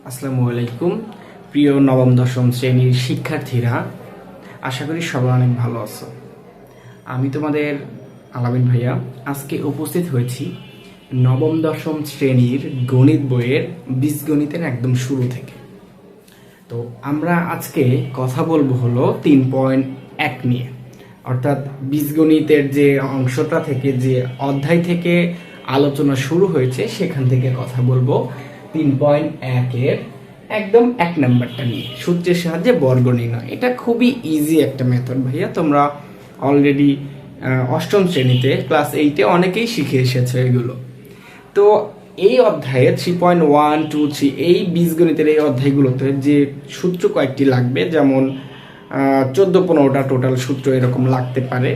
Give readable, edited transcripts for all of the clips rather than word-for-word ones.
আসসালামু আলাইকুম প্রিয় নবম দশম শ্রেণীর শিক্ষার্থীরা, আশা করি সবাই অনেক ভালো আছো। আমি তোমাদের আলামিন ভাইয়া আজকে উপস্থিত হয়েছি নবম দশম শ্রেণীর গণিত বইয়ের বীজগণিতের একদম শুরু থেকে। তো আমরা আজকে কথা বলবো হলো 3.1 নিয়ে, অর্থাৎ বীজগণিতের যে অংশটা থেকে, যে অধ্যায় থেকে আলোচনা শুরু হয়েছে সেখান থেকে কথা বলবো 3.1 এর একদম 1 নাম্বারটা নিয়ে, সূত্রের সাহায্যে বর্গ নির্ণয়। এটা খুবই ইজি একটা মেথড ভাইয়া, তোমরা অলরেডি অষ্টম শ্রেণীতে ক্লাস 8-এ অনেকেই শিখে এসেছো এগুলো। তো এই অধ্যায়ে 3.1, 2, 3 এই বীজগণিতের এই অধ্যায়গুলোতে যে সূত্র কয়েকটি লাগবে, যেমন 14-15টা টোটাল সূত্র এরকম লাগতে পারে।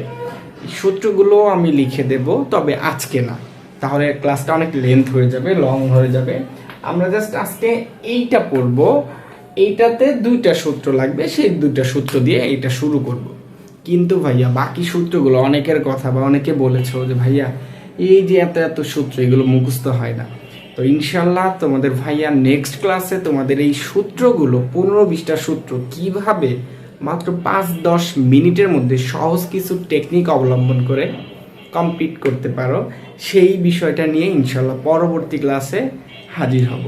সূত্রগুলো আমি লিখে দেব, তবে আজকে না, তাহলে ক্লাসটা অনেক লেন্থ হয়ে যাবে, লং হয়ে যাবে। আমরা জাস্ট আজকে এইটা পড়বো, এইটাতে 2টা সূত্র লাগবে, সেই 2টা সূত্র দিয়ে এইটা শুরু করব। কিন্তু ভাইয়া বাকি সূত্রগুলো অনেকের কথা বা অনেকে বলেছো যে ভাইয়া এই যে এত এত সূত্র এগুলো মুখস্থ হয় না। তো ইনশাল্লাহ তোমাদের ভাইয়া নেক্সট ক্লাসে তোমাদের এই সূত্রগুলো 15-20টা সূত্র কিভাবে মাত্র 5-10 মিনিটের মধ্যে সহজ কিছু টেকনিক অবলম্বন করে কমপ্লিট করতে পারো, সেই বিষয়টা নিয়ে ইনশাল্লাহ পরবর্তী ক্লাসে হাজির হব।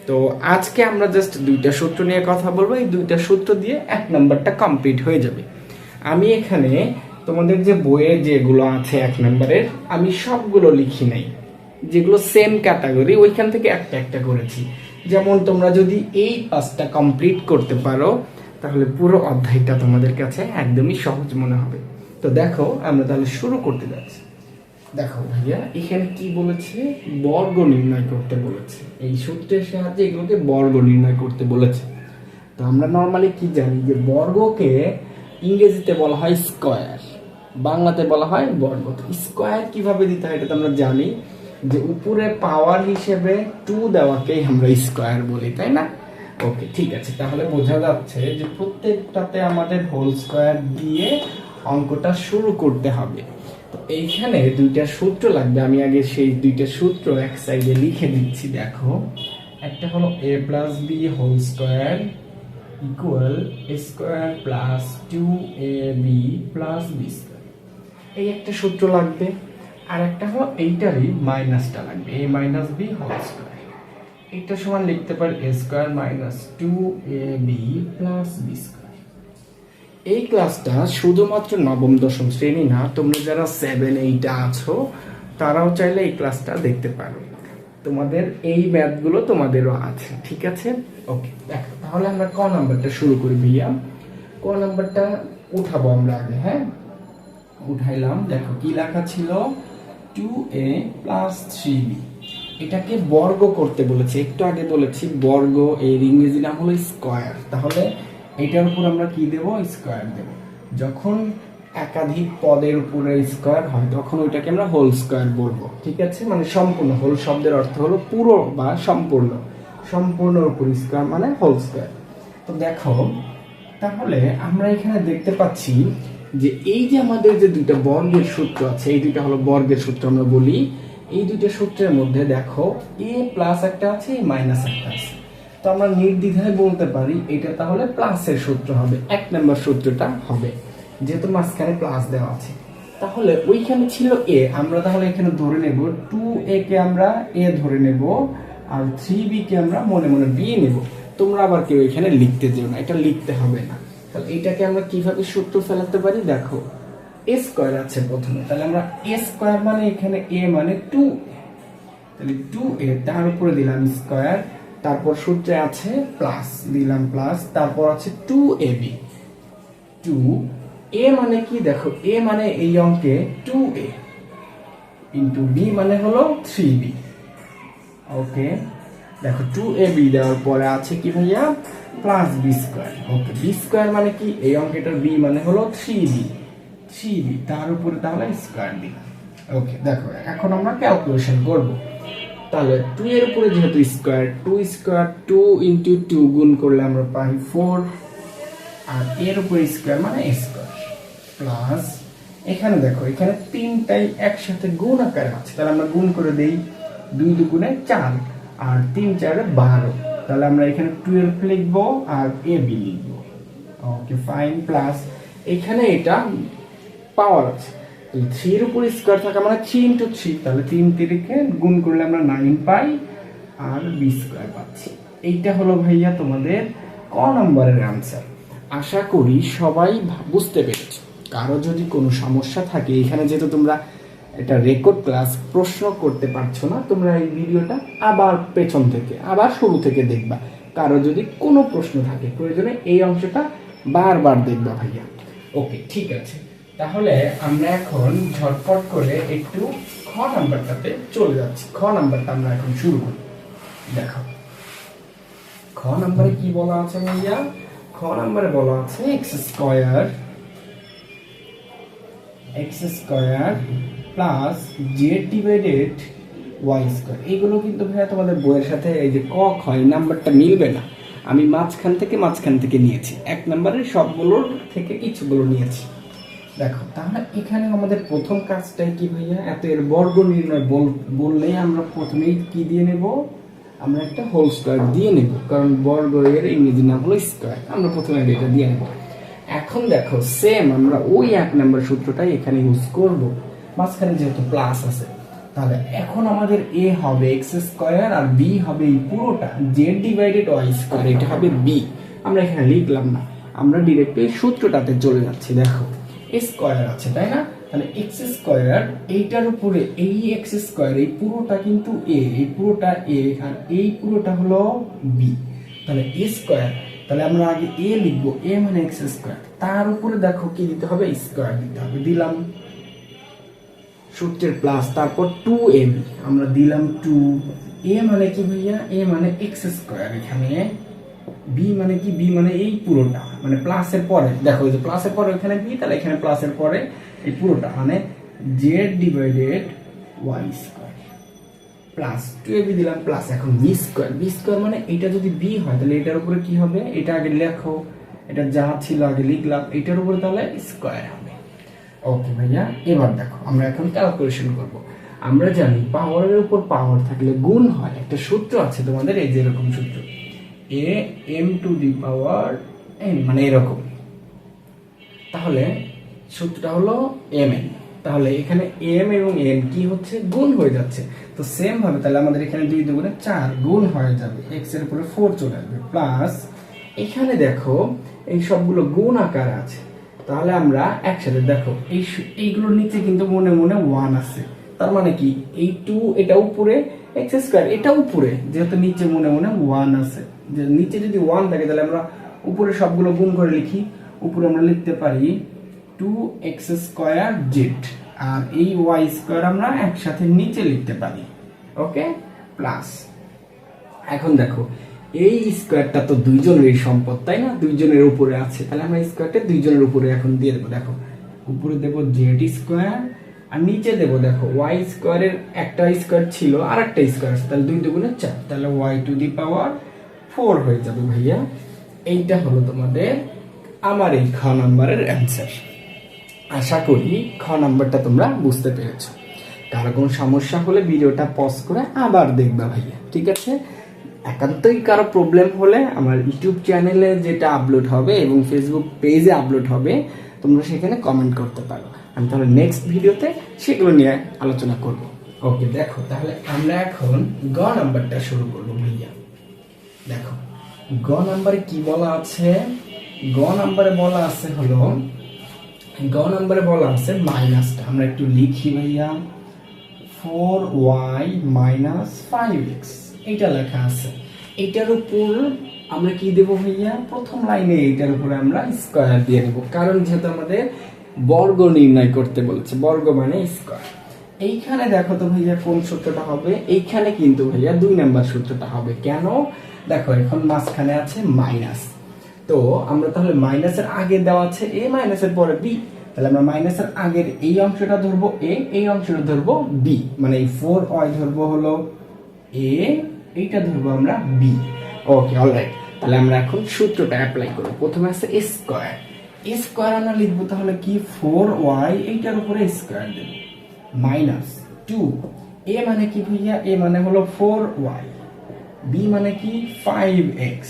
তো আজকে আমরা জাস্ট 2টা সূত্র নিয়ে কথা বলবো, এই 2টা সূত্র দিয়ে 1 নাম্বারটা কমপ্লিট হয়ে যাবে। আমি এখানে তোমাদের যে বইয়ে যেগুলো আছে 1 নাম্বারের, আমি সবগুলো লিখি নাই, যেগুলো সেম ক্যাটাগরি ওইখান থেকে একটা একটা করেছি। যেমন তোমরা যদি এই 5টা কমপ্লিট করতে পারো তাহলে পুরো অধ্যায়টা তোমাদের কাছে একদমই সহজ মনে হবে। তো দেখো আমরা তাহলে শুরু করতে যাচ্ছি। দেখো ভাইয়া এখানে কি বলেছে, বর্গ নির্ণয় করতে বলেছে। এই সূত্রের সাহায্যে এগুলোকে বর্গ নির্ণয় করতে বলেছে। তো আমরা নর্মালি কি জানি যে বর্গকে ইংরেজিতে বলা হয় স্কয়ার, বাংলাতে বলা হয় বর্গ। তো স্কয়ার কিভাবে দিতে হয় এটা তো আমরা জানি, যে উপরে পাওয়ার হিসেবে 2 দেওয়াকেই আমরা স্কয়ার বলি, তাই না? ওকে, ঠিক আছে, তাহলে বোঝা যাচ্ছে যে প্রত্যেকটাতে আমাদের হোল স্কয়ার দিয়ে অঙ্কটা শুরু করতে হবে। তো এইখানে 2টা সূত্র লাগবে, আমি আগে সেই 2টা সূত্র এক সাইডে লিখে দিচ্ছি। দেখো, একটা হলো a + b whole square equal a square plus 2ab plus b square, এই একটা সূত্র লাগবে। আর একটা হলো এইটারই মাইনাসটা লাগবে, a - b হোল স্কয়ার, এটা সমান লিখতে পারি a square minus 2ab plus b square. এই ক্লাসটা শুধুমাত্র নবম দশম শ্রেণী না, তোমরা যারা 7-8 আছো তারাও চাইলে এই ক্লাসটা দেখতে পারো। তোমাদের এই ম্যাথগুলো তোমাদেরও আছে, ঠিক আছে? ওকে, দেখো তাহলে আমরা ক নাম্বারটা শুরু করি ভাইয়া। ক নাম্বারটা উঠাবো আমরা আগে। হ্যাঁ, উঠাইলাম। দেখো কি লেখা ছিল, 2a + 3b। এটাকে বর্গ করতে বলেছে, একটু আগে বলেছি বর্গ, এর ইংরেজি নাম হলো স্কয়ার। তাহলে এটার উপর আমরা কি দেব, স্কয়ার দেব। যখন একাধিক পদের উপরে স্কয়ার হয় তখন ওইটাকে আমরা হোল স্কয়ার বলবো, ঠিক আছে? মানে সম্পূর্ণ, হোল শব্দের অর্থ হলো পুরো বা সম্পূর্ণ, সম্পূর্ণর উপর স্কয়ার মানে হোল স্কয়ার। তো দেখো তাহলে আমরা এখানে দেখতে পাচ্ছি যে এই যে আমাদের যে 2টা বর্গের সূত্র আছে, এই 2টা হলো বর্গের সূত্র আমরা বলি। এই 2টা সূত্রের মধ্যে দেখো a প্লাস একটা আছে, a মাইনাস একটা আছে। তো আমরা নির্দ্বিধায় বলতে পারি এটা তাহলে প্লাসের সূত্র হবে, 1 নাম্বার সূত্রটা হবে, যেহেতু মাঝখানে প্লাস দেওয়া আছে। তাহলে ওইখানে ছিল a, আমরা তাহলে এখানে ধরে নেব 2a কে আমরা a ধরে নেব, আর 3b কে আমরা মনে মনে b নেব। তোমরা আবার কেউ এখানে লিখতে যেও না, এটা লিখতে হবে না। তাহলে এটাকে আমরা কিভাবে সূত্র ফেলাতে পারি, দেখো a স্কয়ার আছে প্রথমে, তাহলে আমরা a স্কয়ার মানে এখানে a মানে 2, তাহলে 2a তার উপরে দিলাম স্কয়ার, তারপর সূত্রে আছে প্লাস, দিলাম প্লাস, তারপর আছে 2ab। 2a মানে কি, দেখো a মানে এই অঙ্কে 2a ইন্টু b মানে হলো 3b। ওকে, দেখো 2ab দেওয়ার পরে আছে কি ভাইয়া, প্লাস b স্কয়ার। ওকে, b স্কয়ার মানে কি, এই অঙ্কেটার b মানে হলো 3b, 3b তার উপরে তাহলে স্কয়ার দিলাম। ওকে, দেখো এখন আমরা ক্যালকুলেশন করব। তাহলে 2 এর উপরে যেহেতু স্কয়ার, 2 স্কয়ার 2 ইনটু 2 গুণ করলে আমরা পাই 4, আর এর উপরে স্কয়ার মানে স্কয়ার প্লাস, এখানে দেখো এখানে 3টাই একসাথে গুণ আকারে আছে, তাহলে আমরা গুণ করে দেই, 2 দুগুণে 4 আর 3 4 12, তাহলে আমরা এখানে 12 লিখবো আর এ বি লিখবো। ওকে ফাইন, প্লাস এখানে এটা পাওয়ার আছে, 3 এর উপর স্কয়ার থাকা মানে 3 × 3, তাহলে 3 3কে গুণ করলে আমরা 9 পাই আর বি স্কয়ার পাচ্ছি। এইটা হলো ভাইয়া তোমাদের ক নম্বরের आंसर। আশা করি সবাই বুঝতে পেরেছো। কারো যদি কোনো সমস্যা থাকে, এখানে যেহেতু তোমরা এটা রেকর্ড ক্লাস, প্রশ্ন করতে পারছো না, তোমরা এই ভিডিওটা আবার পেছন থেকে আবার শুরু থেকে দেখবা। কারো যদি কোনো প্রশ্ন থাকে প্রয়োজনে এই অংশটা বারবার দেখবা ভাইয়া। ওকে ঠিক আছে, তাহলে আমরা এখন ঝটপট করে একটু খ নাম্বারটাতে চলে যাচ্ছি। খ নাম্বারটা আমরা এখন শুরু করি। দেখো খ নাম্বারে কি বলা আছে ভাইয়া? খ নাম্বারে বলা আছে x² plus z divided y²। এইগুলো কিন্তু ভাইয়া তোমাদের বইয়ের সাথে এই যে ক খ এই নাম্বারটা মিলবে না। আমি মাঝখান থেকে নিয়েছি, এক নাম্বারের সবগুলোর থেকে কিছুগুলো নিয়েছি। দেখো তাহলে এখানে আমাদের প্রথম কাজটাই কি ভাইয়া? এত এর বর্গ নির্ণয় বললেই আমরা প্রথমেই কি দিয়ে নেব? আমরা একটা হোল স্কয়ার দিয়ে নেব, কারণ বর্গ এর ইংরেজি নাম হলো স্কয়ার। আমরা প্রথমে এটা দিয়ে নেব। এখন দেখো সেম আমরা ওই এক নাম্বার সূত্রটাই এখানে ইউজ করব, মাঝখানে যেহেতু প্লাস আছে। তাহলে এখন আমাদের এ হবে x² আর বি হবে এই পুরোটা z ডিভাইডেড y², এটা হবে বি। আমরা এখানে লিখলাম না, আমরা ডিরেক্টলি সূত্রটাতে চলে যাচ্ছি। দেখো স্কয়ার আছে তাই না? তাহলে x² এইটার উপরে এই x² এই পুরোটা কিন্তু a, এই পুরোটা a আর এই পুরোটা হলো b। তাহলে a স্কয়ার, তাহলে আমরা আগে a লিখবো, a মানে x², তার উপরে দেখো কি দিতে হবে? স্কয়ার দিতে হবে। দিলাম সূত্রের প্লাস, তারপর 2ab আমরা দিলাম 2। a মানে কি ভাইয়া? a মানে x², এখানে b মানে কি? b মানে এই পুরোটা, মানে প্লাসের পরে দেখো এই যে প্লাসের পরে এখানে b, তাহলে এখানে প্লাসের পরে এই পুরোটা মানে z divided y² plus 2ab দিলাম প্লাস এখন b² মানে এটা যদি b হয় তাহলে এটার উপরে কি হবে? এটা আগে লেখো, এটা যা ছিল আগে লিখলাম, এটার উপরে তাহলে স্কয়ার হবে। ওকে ভাইয়া, এবার দেখো আমরা এখন ক্যালকুলেশন করব। আমরা জানি পাওয়ারের উপর পাওয়ার থাকলে গুণ হয়, একটা সূত্র আছে তোমাদের এই যে এরকম সূত্র, a m to the power n, মানে এরকম। তাহলে সূত্রটা হলো mn। তাহলে এখানে m এবং n কি হচ্ছে? গুণ হয়ে যাচ্ছে। তো সেম ভাবে তাহলে আমাদের এখানে 2 2 4 গুণ হয়ে যাবে, x এর উপরে 4 চলে আসবে, প্লাস এখানে দেখো এই সবগুলো গুণ আকার আছে। তাহলে আমরা একসাথে দেখো এইগুলোর নিচে কিন্তু মনে মনে 1 আছে, তার মানে কি এই 2 এটা উপরে, x² এটা উপরে, যেহেতু নিচে মনে মনে 1 আছে। যে নিচে যদি 1 থাকে তাহলে আমরা উপরে সবগুলো গুণ করে লিখি। উপরে আমরা লিখতে পারি 2x² z, আর এই y² আমরা একসাথে নিচে লিখতে পারি। ওকে, প্লাস এখন দেখো এই স্কয়ারটা তো দুইজনের সম্পদ তাই না? দুইজনের উপরে আছে, তাহলে আমরা স্কয়ারটা দুইজনের উপরে এখন দিয়ে দেবো। দেখো উপরে দেবো z² আর নিচে দেবো দেখো y² এর একটা স্কয়ার ছিল আর একটা স্কয়ার আছে, তাহলে 2 2 4, তাহলে y টু দি পাওয়ার 4 হয়ে যাবে ভাইয়া। এইটা হলো তোমাদের আমার এই খ নাম্বারের অ্যান্সার। আশা করি খ নাম্বারটা তোমরা বুঝতে পেরেছো। কারো কোনো সমস্যা হলে ভিডিওটা পজ করে আবার দেখবা ভাইয়া, ঠিক আছে? একান্তই কারো প্রবলেম হলে আমার ইউটিউব চ্যানেলে যেটা আপলোড হবে এবং ফেসবুক পেজে আপলোড হবে, তোমরা সেখানে কমেন্ট করতে পারো। আমি তাহলে নেক্সট ভিডিওতে সেগুলো নিয়ে আলোচনা করব। ওকে, দেখো তাহলে আমরা এখন গ নাম্বারটা শুরু করব ভাইয়া। দেখো গ নাম্বারে কি বলা আছে? গ নাম্বারে বলা আছে হলো, গ নাম্বারে বলা আছে মাইনাসটা আমরা একটু লিখি ভাইয়া, 4y মাইনাস 5x এইটা লেখা আছে। এটার উপর আমরা কি দেব ভাইয়া? প্রথম লাইনে এইটার উপরে আমরা স্কয়ার দিয়ে দেব, কারণ যেহেতু আমাদের বর্গ নির্ণয় করতে বলেছে, বর্গ মানে স্কয়ার। এইখানে দেখো তো ভাইয়া কোন সূত্রটা হবে? এইখানে কিন্তু ভাইয়া 2 নাম্বার সূত্রটা হবে। কেন? দেখো এখন মাঝখানে আছে মাইনাস, তো আমরা তাহলে মাইনাসের আগে দেওয়া আছে a, মাইনাসের পরে b, তাহলে আমরা মাইনাসের আগের এই অংশটা ধরবো a, এই অংশটা ধরবো b, মানে এই 4y ধরবো হলো a, এইটা ধরবো আমরা b। ওকে, অলরাইট। তাহলে আমরা এখন সূত্রটা অ্যাপ্লাই করব। প্রথমে আছে স্কয়ার, স্কয়ার আমরা লিখবো তাহলে কি 4y, এইটার উপরে স্কয়ার দেব, মাইনাস 2 a মানে কি ভাইয়া? a মানে হলো 4y বি মানে কি 5x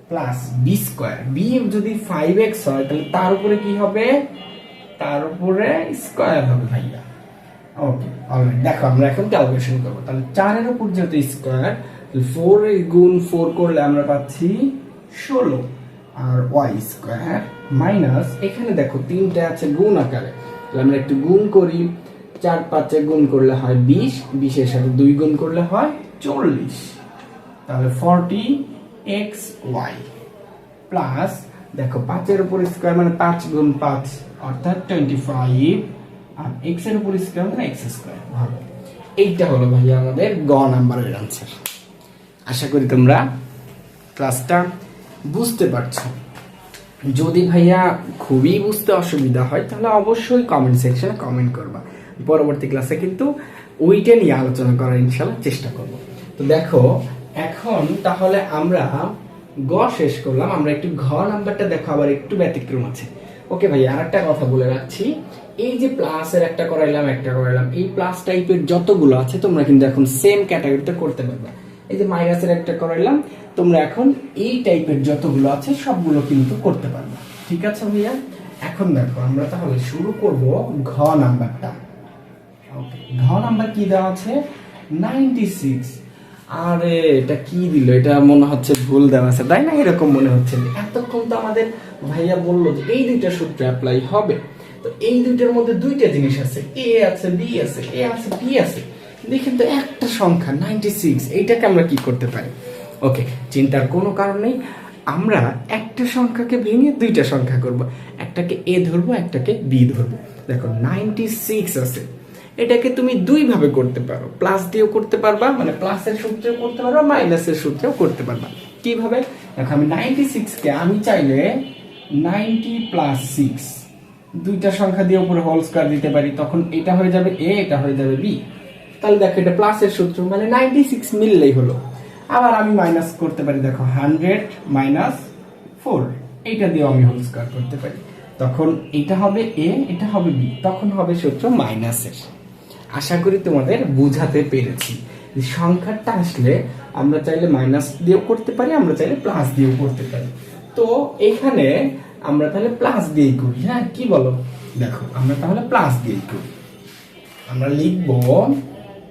plus B square. B যদি 5x হয় তাহলে তার উপরে কি হবে, তার উপরে স্কোয়ার হবে ভাইয়া। ওকে অলরাইট, দেখো আমরা এখন ক্যালকুলেশন করবো। তাহলে 4 এর উপর যেহেতু স্কোয়ার, 4 গুণ 4 করলে আমরা পাচ্ছি 16 আর y স্কোয়ার মাইনাস এখানে দেখো 3টা আছে গুণ আকারে, তাহলে আমরা একটু গুণ করি। 4 5 এ গুণ করলে হয় 20, 20 এর সাথে 2 গুণ করলে হয় 40, তাহলে 40xy প্লাস দেখো 5 এর উপর স্কোয়ার মানে 5 গুণ 5 অর্থাৎ 25 আর x এর উপর স্কোয়ার মানে x স্কোয়ার ভালো। এইটা হলো ভাইয়া আমাদের গ নাম্বারের आंसर। আশা করি তোমরা ক্লাসটা বুঝতে পারছো। যদি ভাইয়া খুবই বুঝতে অসুবিধা হয় তাহলে অবশ্যই কমেন্ট সেকশনে কমেন্ট করবা, পরবর্তী ক্লাসে কিন্তু ওইটা নিয়ে আলোচনা করার ইনশাআল্লাহ চেষ্টা করব। তো দেখো এখন তাহলে আমরা গ শেষ করলাম, আমরা একটু ঘ নাম্বারটা দেখো আবার একটু ব্যতিক্রম আছে। ওকে ভাই, আরেকটা কথা বলে রাখছি, এই যে প্লাসের একটা করাইলাম এই প্লাস টাইপের যতগুলো আছে তোমরা কিন্তু এখন সেম ক্যাটাগরিতে করতে পারবে। এই যে মাইনাসের একটা করাইলাম, তোমরা এখন এই টাইপের যতগুলো আছে সবগুলো কিন্তু করতে পারবে। ঠিক আছে ভাইয়া, এখন দেখো আমরা তাহলে শুরু করব ঘ নাম্বারটা। ওকে, ঘ নাম্বার কি দেওয়া আছে 96। আরে এটা কি দিল, এটা মনে হচ্ছে ভুল দেওয়া আছে তাই না, এরকম মনে হচ্ছে। এতক্ষণ তো আমাদের ভাইয়া বললো যে এই দুইটা সূত্র অ্যাপ্লাই হবে, তো এই দুইটার মধ্যে দুইটা জিনিস আছে, এ আছে বি আছে, এ আছে বি আছে, দেখেন তো একটা সংখ্যা 96, এইটাকে আমরা কি করতে পারি। ওকে, চিন্তার কোনো কারণ নেই, আমরা একটা সংখ্যাকে ভেঙে দুইটা সংখ্যা করব, একটাকে এ ধরবো একটাকে বি ধরবো। দেখো 96 আছে, এটাকে তুমি দুই ভাবে করতে পারো, প্লাস দিয়েও করতে পারবা, মানে প্লাসের সূত্রেও করতে পারবা, মাইনাসের সূত্রেও করতে পারবা। কিভাবে দেখো, আমি 96 কে আমি চাইলে 90 প্লাস 6 দুইটা সংখ্যা দিয়ে উপরে হোল স্কয়ার দিতে পারি, তখন এটা হয়ে যাবে এ, এটা হয়ে যাবে বি। তাহলে দেখো এটা প্লাসের সূত্র, মানে 96 মিললেই হলো। আবার আমি মাইনাস করতে পারি, দেখো 100 মাইনাস 4, এইটা দিয়ে আমি হোল স্কয়ার করতে পারি, তখন এটা হবে এ, এটা হবে বি, তখন হবে সূত্র মাইনাসের। আশা করি তোমাদের বুঝাতে পেরেছি। সংখ্যাটা আসলে আমরা চাইলে মাইনাস দিয়েও করতে পারি, আমরা চাইলে প্লাস দিয়েও করতে পারি। তো এখানে আমরা তাহলে প্লাস দিয়েই করি, হ্যাঁ কি বলো? দেখো আমরা তাহলে প্লাস দিয়েই করি। আমরা লিখব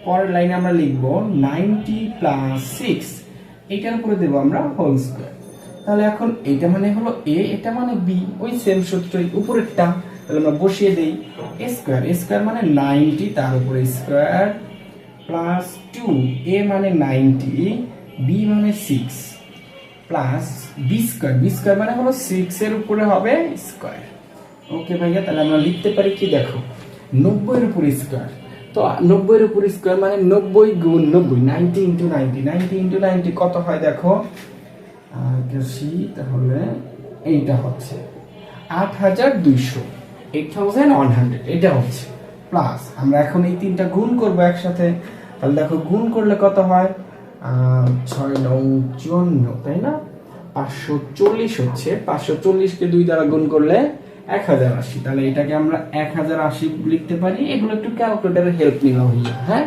পরের লাইনে, আমরা লিখব 90 প্লাস 6, এটার উপরে দেব আমরা হোল স্কয়ার। তাহলে এখন এটা মানে হলো এ, এটা মানে বি, ওই সেম সূত্রই উপরেরটা, তাহলে আমরা বসিয়ে দেই এ স্কয়ার, এ স্কয়ার মানে 90 তার উপরে স্কয়ার প্লাস 2, এ মানে 90, বি মানে 6 plus B square, B square মানে হলো 6 এর উপরে হবে স্কয়ার। ওকে ভাইয়া, তাহলে আমরা লিখতে পারি কি, দেখো 90 এর উপরে স্কয়ার, তো 90 এর উপরে স্কয়ার মানে 90 গুণ 90, 90 ইনটু 90, 90 ইনটু 90 কত হয় দেখো, তাহলে এইটা হচ্ছে 8200, 8100, এটা হচ্ছে প্লাস। আমরা এখন এই তিনটা গুণ করব একসাথে, তাহলে দেখো গুণ করলে কত হয় 6 9 54, তাই না, 540 হচ্ছে, 540 কে 2 দ্বারা গুণ করলে 1080, তাহলে এটাকে আমরা 1080 লিখতে পারি। এগুলো একটু ক্যালকুলেটরের হেল্প নিবা হইয়া, হ্যাঁ,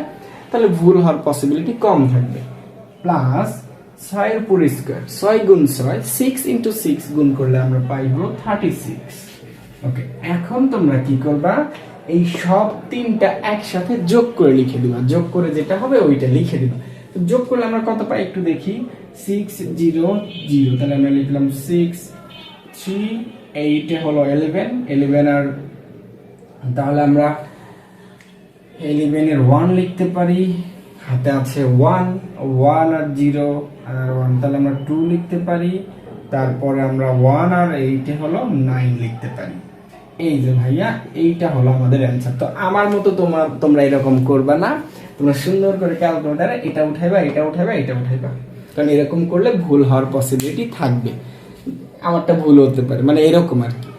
তাহলে ভুল হওয়ার পসিবিলিটি কম থাকবে। প্লাস 6 এর উপর স্কয়ার, 6 গুণ 6, 6 ইনটু 6 গুণ করলে আমরা পাইব 36। ওকে, এখন তোমরা কি করবা, এই সব তিনটা একসাথে যোগ করে লিখে দিবা, যোগ করে যেটা হবে ওইটা লিখে দিবা। তো যোগ করলে আমরা কত পাই একটু দেখি, 600, তাহলে আমরা লিখলাম 6, 3, 8 হলো 11 আর তাহলে আমরা 11 এর 1 লিখতে পারি, হাতে আছে 1 আর 0 আর 1, তাহলে আমরা 2 লিখতে পারি, তারপরে আমরা 1 আর 8 হলো 9 লিখতে পারি। এই যে ভাইয়া এইটা হলো আমাদের অ্যানসার। তো আমার মতো তোমরা এরকম করবা না, তোমরা সুন্দর করে ক্যালকুলেটরে এটা উঠাইবা, এটা উঠাইবা, এটা উঠাইবা, কারণ এরকম করলে ভুল হওয়ার পসিবিলিটি থাকবে। আমারটা ভুল হতে পারে, মানে এরকম আর কি,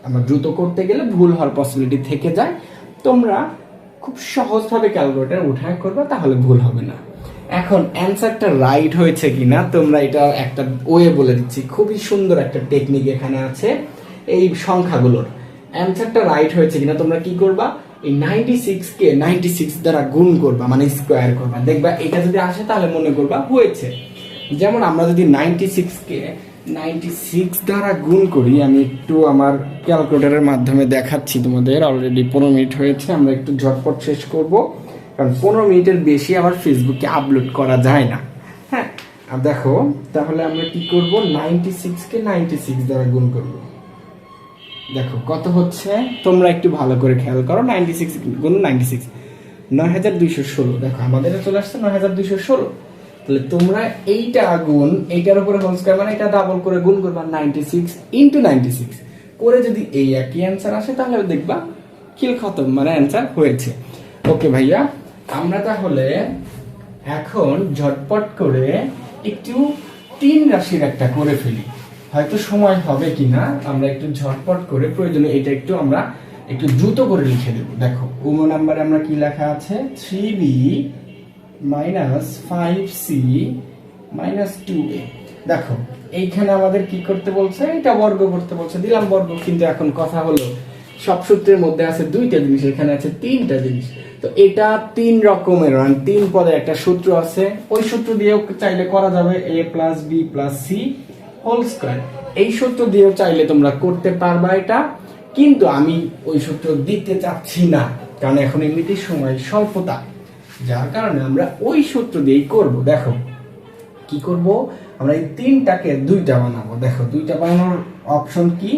আমরা দ্রুত করতে গেলে ভুল হওয়ার পসিবিলিটি থেকে যায়। তোমরা খুব সহজভাবে ক্যালকুলেটর উঠায় করবা, তাহলে ভুল হবে না। এখন অ্যানসারটা রাইট হয়েছে কিনা তোমরা এটা একটা ওয়ে বলে দিচ্ছি, খুবই সুন্দর একটা টেকনিক এখানে আছে। এই সংখ্যাগুলোর অ্যানসারটা রাইট হয়েছে কিনা তোমরা কি করবা, এই 96 কে 96 দ্বারা গুণ করবা, মানে স্কোয়ার করবা, দেখবা এটা যদি আসে তাহলে মনে করবা হয়েছে। যেমন আমরা যদি 96 কে 96 দ্বারা গুণ করি, আমি একটু আমার ক্যালকুলেটরের মাধ্যমে দেখাচ্ছি তোমাদের। অলরেডি 15 মিনিট হয়েছে, আমরা একটু ঝটপট শেষ করব, কারণ 15 মিনিটের বেশি আবার ফেসবুকে আপলোড করা যায় না। হ্যাঁ, আর দেখো তাহলে আমরা কি করব, 96 কে 96 দ্বারা গুণ করব। দেখো কত হচ্ছে, তোমরা একটু ভালো করে খেয়াল করো। 96 গুণ 96 9216। দেখো আমাদের চলে আসছে 9216। তাহলে তোমরা এইটা গুণ এইটার উপরে হোল স্কয়ার, মানে এটা ডাবল করে গুণ করবা 96 ইনটু 96 করে, যদি এই একই অ্যান্সার আসে তাহলে দেখবা কিল খতম, মানে অ্যান্সার হয়েছে। ওকে ভাইয়া, আমরা তাহলে এখন ঝটপট করে একটু 3 রাশির একটা করে ফেলি। হয়তো সময় হবে কিনা, আমরা একটু ঝটপট করে, প্রয়োজনে এটা একটু আমরা একটু দ্রুত করে লিখে দেব। দেখো উমো নাম্বারে আমরা কি লেখা আছে, 3b minus 5c minus 2a। দেখো এইখানে আমাদের কি করতে বলছে, এটা বর্গ করতে বলছে, দিলাম বর্গ। কিন্তু এখন কথা হলো সব সূত্রের মধ্যে আছে 2টা জিনিস, এখানে আছে 3টা জিনিস। তো এটা 3 রকমের, মানে 3 পদের একটা সূত্র আছে, ওই সূত্র দিয়েও চাইলে করা যাবে, a plus B plus C whole square. এই সূত্র দিয়েও চাইলে তোমরা করতে পারবা এটা, কিন্তু আমি ওই সূত্র দিতে চাচ্ছি না, কারণ এখন এমনিতেই সময় স্বল্পতা, যার কারণে আমরা ওই সূত্র দিয়েই করব। দেখো কি করব, আমরা এই 3টাকে 2টা বানাবো। দেখো 2টা বানানোর অপশন কি,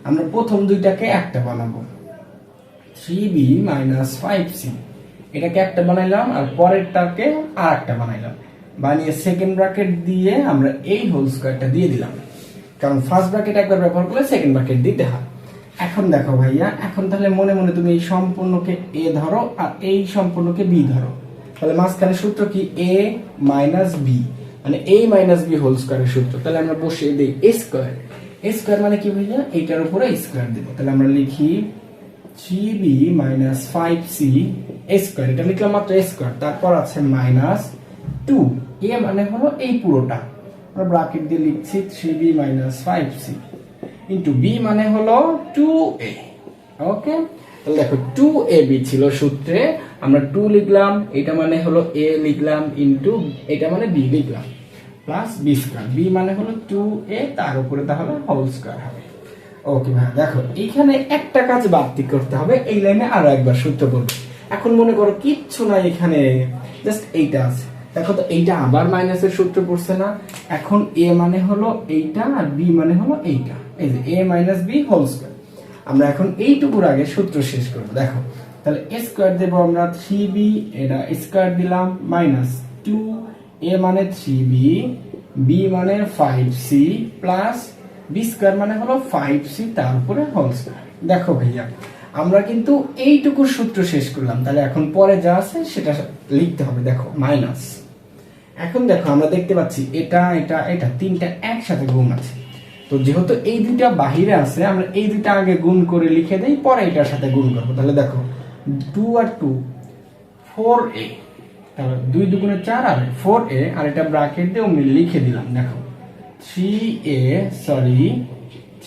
আমরা প্রথম 2টাকে একটা বানাবো, 3b মাইনাস 5c, এটাকে একটা বানাইলাম, আর পরেরটাকে আর একটা বানাইলাম, বানিয়ে সেকেন্ড ব্র্যাকেট দিয়ে আমরা এই হোল স্কয়ারটা দিয়ে দিলাম, কারণ ফার্স্ট ব্র্যাকেট একবার ব্যবহার করলে সেকেন্ড ব্র্যাকেট দিতে হয়। এখন দেখো ভাইয়া, এখন তাহলে মনে মনে তুমি এই সম্পূর্ণকে a ধরো আর এই সম্পূর্ণকে b ধরো, তাহলে মাঝখানে সূত্র কি a মাইনাস b, মানে a মাইনাস b হোল স্কয়ারের সূত্র। তাহলে আমরা বসিয়ে দেই a স্কয়ার। a স্কয়ার মানে কি ভাইয়া, এইটার উপরে স্কয়ার দেব। তাহলে আমরা লিখি 3b minus 5c a square, এটা লিখলাম মাত্র a স্কয়ার, তারপর আছে মাইনাস 2, a মানে হলো এই পুরোটা, আমরা ব্র্যাকেট দিয়ে লিখছি 3b minus 5c into b মানে হলো 2a। ওকে, তাহলে দেখো 2ab ছিল সূত্রে, আমরা 2 লিখলাম, এটা মানে হলো a লিখলাম, ইনটু এটা মানে b লিখলাম, প্লাস b স্কয়ার, b মানে হলো 2a, তার উপরে তাহলে হোল স্কয়ার হবে। ওকে ভাই, দেখো এইখানে একটা কাজ বাড়তি করতে হবে, এই লাইনে আরো একবার সূত্র বলবো। এখন মনে করো কিচ্ছু নাই এখানে, জাস্ট এইটা আছে। দেখো তো এইটা আবার মাইনাসের সূত্র পড়ছে না, এখন a মানে হলো এইটা আর b মানে হলো এইটা, এই যে a minus b whole square. আমরা এখন এইটুকুর আগে সূত্র শেষ করব। দেখো তাহলে a স্কয়ার দেব আমরা, 3b এটা স্কয়ার দিলাম, মাইনাস 2a মানে 3b, b মানে 5c প্লাস b স্কয়ার মানে হলো 5c, তার উপরে হোল স্কয়ার। দেখো ভাইয়া, আমরা কিন্তু এইটুকুর সূত্র শেষ করলাম, তাহলে এখন পরে যা আছে সেটা লিখতে হবে। দেখো মাইনাস, এখন দেখো আমরা দেখতে পাচ্ছি এটা এটা এটা 3টা একসাথে গুণ আছে, তো যেহেতু এই 2টা বাহিরে আছে, আমরা এই 2টা আগে গুণ করে লিখে দেই, পরে এটার সাথে গুণ করব। তাহলে দেখো 2 আর 2 4a, তাহলে 2 দুগুণে 4 আর 4a, আর এটা ব্র্যাকেট দিয়ে আমি লিখে দিলাম। দেখো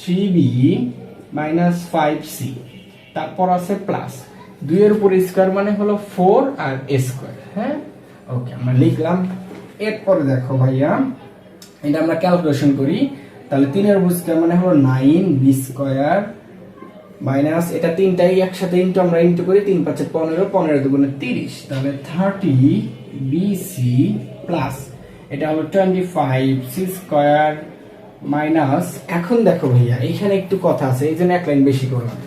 3b মাইনাস 5c, তারপর আছে প্লাস 2 এর উপর স্কয়ার মানে হলো 4 আর a স্কয়ার। হ্যাঁ, ওকে, আমরা লিখলাম। এরপরে দেখো ভাইয়া, এটা আমরা ক্যালকুলেশন করি, তাহলে 3 এর উপর স্কয়ার মানে হলো 9b স্কয়ার মাইনাস এটা 3টাই একসাথে ইনটু, আমরা ইনটু করি, 3 5 15, 15 দুগুণে 30, তাহলে 30bc প্লাস এটা হলো 25c স্কয়ার মাইনাস। এখন দেখো ভাইয়া, এইখানে একটু কথা আছে, এই জন্য এক লাইন বেশি করলাম।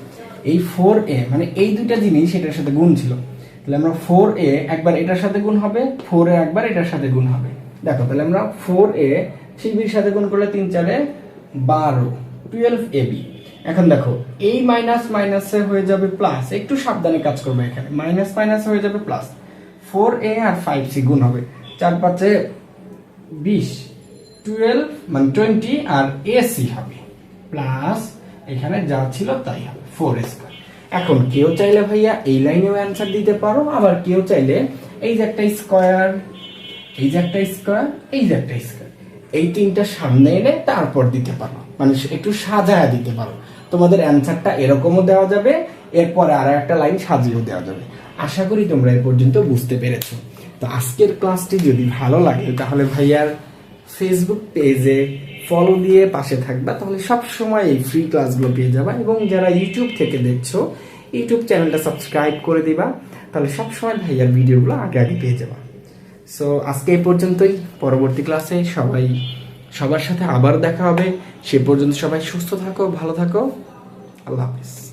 এই 4a মানে এই 2টা জিনিস এটার সাথে গুণ ছিল, তাহলে আমরা 4a একবার এটার সাথে গুণ হবে, 4a একবার এটার সাথে গুণ হবে। দেখো তাহলে আমরা 4a 3b এর সাথে গুণ করলে 3 4 12, 12ab। এখন দেখো এই মাইনাস মাইনাসে হয়ে যাবে প্লাস, একটু সাবধানে কাজ করবে, এখানে মাইনাস মাইনাস হয়ে যাবে প্লাস, 4a আর 5c গুণ হবে, 4 5 20, 12 মানে 20 আর ac হবে প্লাস এখানে যা ছিল তাই হবে 4 স্কয়ার। এখন কেউ চাইলে ভাইয়া এই লাইনেও অ্যানসার দিতে পারো, আবার কেউ চাইলে এই যে একটা স্কয়ার, এই যে একটা স্কয়ার, এই যে একটা স্কয়ার, এই 3টা সামনে এনে তারপর দিতে পারো, মানে একটু সাজায়া দিতে পারো। তোমাদের অ্যানসারটা এরকমও দেওয়া যাবে, এরপরে আর একটা লাইন সাজিয়েও দেওয়া যাবে। আশা করি তোমরা এ পর্যন্ত বুঝতে পেরেছো। তো আজকের ক্লাসটি যদি ভালো লাগে তাহলে ভাইয়ার ফেসবুক পেজে ফলো দিয়ে পাশে থাকবা, তাহলে সব সময় এই ফ্রি ক্লাসগুলো পেয়ে যাবা। এবং যারা ইউটিউব থেকে দেখছো, ইউটিউব চ্যানেলটা সাবস্ক্রাইব করে দিবা, তাহলে সব সময় ভাইয়ার ভিডিওগুলো আগে আগে পেয়ে যাবা। সো আজকে এই পর্যন্তই। পরবর্তী ক্লাসে সবার সাথে আবার দেখা হবে। সে পর্যন্ত সবাই সুস্থ থাকো, ভালো থাকো। আল্লাহ হাফিজ।